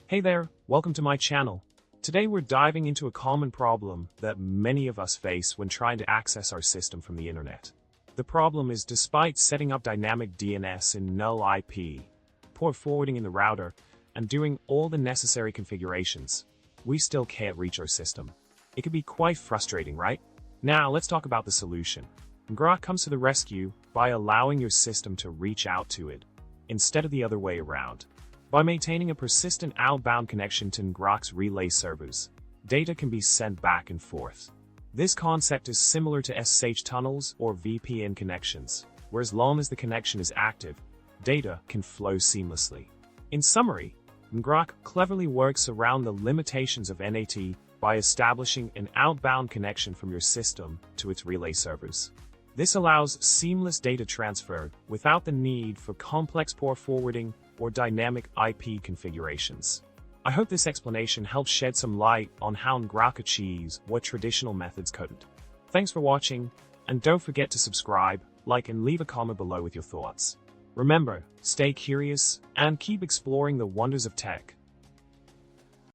Hey there, welcome to my channel. Today we're diving into a common problem that many of us face when trying to access our system from the internet. The problem is, despite setting up dynamic DNS in null IP, port forwarding in the router, and doing all the necessary configurations, we still can't reach our system. It can be quite frustrating, right? Now let's talk about the solution. Ngrok comes to the rescue by allowing your system to reach out to it, instead of the other way around. By maintaining a persistent outbound connection to Ngrok's relay servers, data can be sent back and forth. This concept is similar to SSH tunnels or VPN connections, where as long as the connection is active, data can flow seamlessly. In summary, Ngrok cleverly works around the limitations of NAT by establishing an outbound connection from your system to its relay servers. This allows seamless data transfer without the need for complex port forwarding or dynamic IP configurations. I hope this explanation helps shed some light on how Ngrok achieves what traditional methods couldn't. Thanks for watching, and don't forget to subscribe, like, and leave a comment below with your thoughts. Remember, stay curious and keep exploring the wonders of tech.